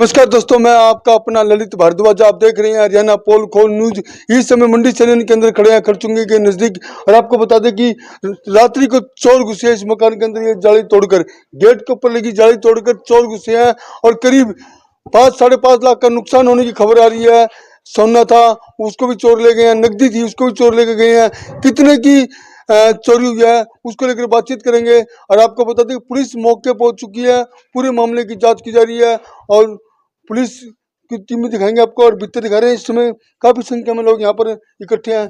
नमस्कार दोस्तों, मैं आपका अपना ललित भारद्वाज। आप देख रहे हैं हरियाणा पोल खोल न्यूज। इस समय मंडी चैनल के अंदर खड़े हैं खड़चुंगी के नजदीक, और आपको बता दें कि रात्रि को चोर घुसे इस मकान के अंदर। ये जाली तोड़कर, गेट के ऊपर लगी जाली तोड़कर चोर घुसे हैं, और करीब 5-5.5 लाख का नुकसान होने की खबर आ रही है। सोना था उसको भी चोर ले गए हैं, नकदी थी उसको भी चोर लेके गए हैं। कितने की चोरी हुई है उसको लेकर बातचीत करेंगे। और आपको बता दें कि पुलिस मौके पहुंच चुकी है, पूरे मामले की जांच की जा रही है, और पुलिस की टीम में दिखाएंगे आपको। और भीतर दिखा रहे हैं, इस समय काफी संख्या में लोग यहाँ पर इकट्ठे हैं।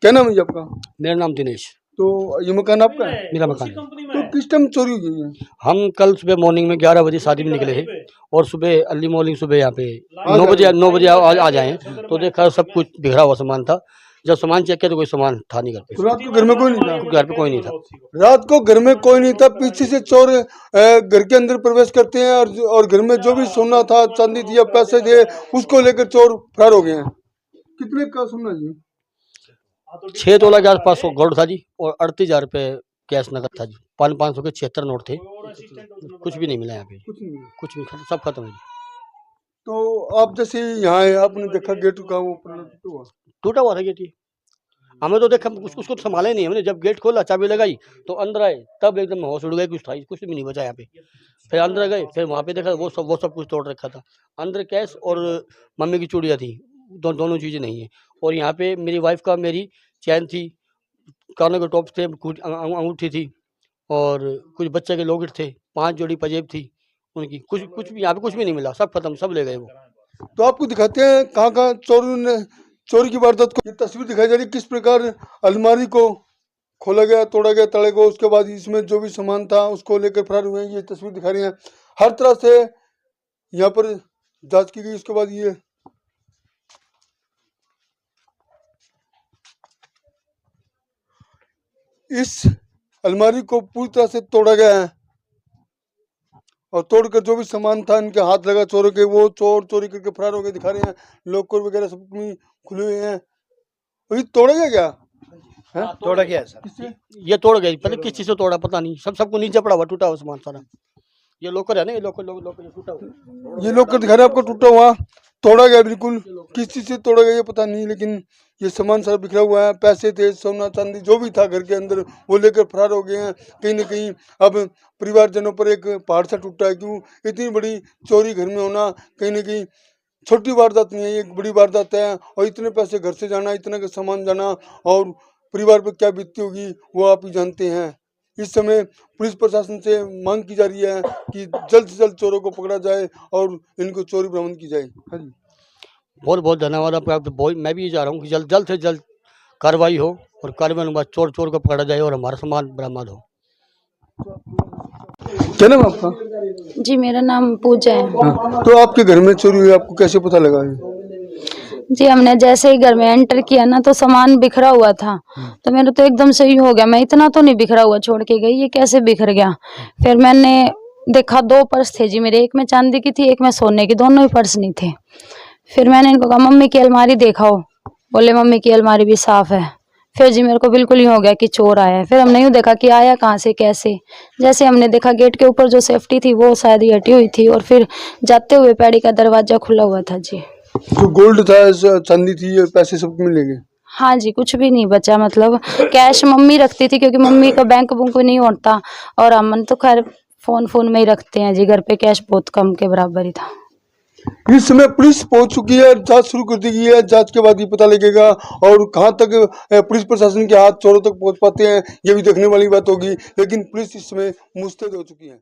क्या नाम है जी आपका? मेरा नाम दिनेश। तो ये मकान आपका है? मेरा मकान है। तो किस टाइम चोरी हुई है? हम कल सुबह मॉर्निंग में 11 बजे शादी में निकले थे, और सुबह अर्ली मॉर्निंग सुबह यहाँ पे 9 बजे आ जाए तो देखा सब कुछ बिखरा हुआ सामान था। जब सामान चेक किया तो कोई सामान था नहीं घर पे। तो रात को घर में कोई नहीं था? घर पे कोई नहीं था। रात को घर में कोई नहीं था, पीछे से चोर घर के अंदर प्रवेश करते हैं, और घर में जो भी सोना था, चांदी थी या पैसे थे, उसको लेकर चोर फरार हो गए हैं। कितने का सोना जी? 6 तोला के आसपास गोल्ड था जी, और 38,000 रुपये कैश नकद था जी। 500 के 76 नोट थे। कुछ भी नहीं मिला यहाँ पे, कुछ नहीं, सब खत्म है जी। तो आप जैसे यहाँ आए, आपने देखा गेट का वो टूटा हुआ था गेट ये। हमें तो देखा उसको संभाला ही नहीं हमने। जब गेट खोला, चाबी लगाई तो अंदर आए, तब एकदम होश उड़ गए। कुछ था, कुछ भी नहीं बचा यहाँ पे। फिर अंदर गए, फिर वहाँ पे देखा वो सब कुछ तोड़ रखा था। अंदर कैश और मम्मी की चूड़ियाँ थी, दोनों चीज़ें नहीं है। और यहाँ पे मेरी वाइफ का मेरी चैन थी, कानों के टॉप थे, कुछ अंगूठी थी, और कुछ बच्चे के लॉकेट थे, 5 जोड़ी पंजेब थी उनकी। कुछ भी यहाँ पे कुछ भी नहीं मिला, सब खत्म, सब ले गए वो। तो आपको दिखाते हैं कहाँ चोरी की वारदात को। ये तस्वीर दिखाई जा रही है किस प्रकार अलमारी को खोला गया, तोड़ा गया तले को, उसके बाद इसमें जो भी सामान था उसको लेकर फरार हुए हैं। ये तस्वीर दिखा रही है। हर तरह से यहाँ पर जांच की गई। उसके बाद ये इस अलमारी को पूरी तरह से तोड़ा गया है, और तोड़कर जो भी सामान था इनके हाथ लगा चोरों के, वो चोर चोरी करके फरार हो गए। दिखा रहे हैं लॉकर वगैरह सब खुले हुए हैं। अभी तोड़ा गया क्या है? तोड़ा गया सर, ये तोड़ गई, पता किस चीज़ से तोड़ा पता नहीं। सबको नीचे पड़ा हुआ, टूटा हुआ सामान सारा। ये लॉकर है ना, ये लॉकर टूटा हुआ। ये लॉकर दिखा रहे हैं आपको, टूटा हुआ, तोड़ा गया बिल्कुल। किस चीज़ से तोड़ा गया ये पता नहीं, लेकिन ये सामान सारा बिखरा हुआ है। पैसे थे, सोना चांदी जो भी था घर के अंदर, वो लेकर फरार हो गए हैं। कहीं ना कहीं अब परिवारजनों पर एक पहाड़ सा टूटा है। क्यों इतनी बड़ी चोरी घर में होना, कहीं ना कहीं छोटी वारदात नहीं है, एक बड़ी वारदात है। और इतने पैसे घर से जाना, इतना का सामान जाना, और परिवार पर क्या बीतती होगी वो आप ही जानते हैं। इस समय पुलिस प्रशासन से मांग की जा रही है कि जल्द से जल्द चोरों को पकड़ा जाए और इनको चोरी बरामद की जाए। हाँ जी, बहुत बहुत धन्यवाद आपका। मैं भी ये चाह रहा हूँ कि जल्द से जल्द कार्रवाई हो, और कार्रवाई के बाद चोर को पकड़ा जाए और हमारा सामान बरामद हो। क्या नाम आपका? जी, मेरा नाम पूजा है। हाँ, तो आपके घर में चोरी हुई, आपको कैसे पता लगा? जी, हमने जैसे ही घर में एंटर किया ना, तो सामान बिखरा हुआ था। तो मेरा तो एकदम सही हो गया, मैं इतना तो नहीं बिखरा हुआ छोड़ के गई, ये कैसे बिखर गया। फिर मैंने देखा 2 पर्स थे जी मेरे, एक में चांदी की थी, एक में सोने की, दोनों ही पर्स नहीं थे। फिर मैंने इनको कहा मम्मी की अलमारी दिखाओ, बोले मम्मी की अलमारी भी साफ है। फिर जी मेरे को बिल्कुल ही हो गया कि चोर आया है। फिर हमने यूँ देखा कि आया कहाँ से, कैसे। जैसे हमने देखा गेट के ऊपर जो सेफ्टी थी वो शायद ही हटी हुई थी, और फिर जाते हुए पैड़ी का दरवाजा खुला हुआ था जी। जो गोल्ड था, चांदी थी, और पैसे सब मिल गए? हाँ जी, कुछ भी नहीं बचा। मतलब कैश मम्मी रखती थी, क्योंकि मम्मी का बैंक बुंक नहीं होता, और हम तो खैर फोन में ही रखते हैं जी। घर पे कैश बहुत कम के बराबर ही था। इस समय पुलिस पहुंच चुकी है, जांच शुरू कर दी गई है। जांच के बाद ये पता लगेगा और कहां तक पुलिस प्रशासन के हाथ चोरों तक पहुंच पाते हैं, ये भी देखने वाली बात होगी। लेकिन पुलिस इस समय मुस्तैद हो चुकी है।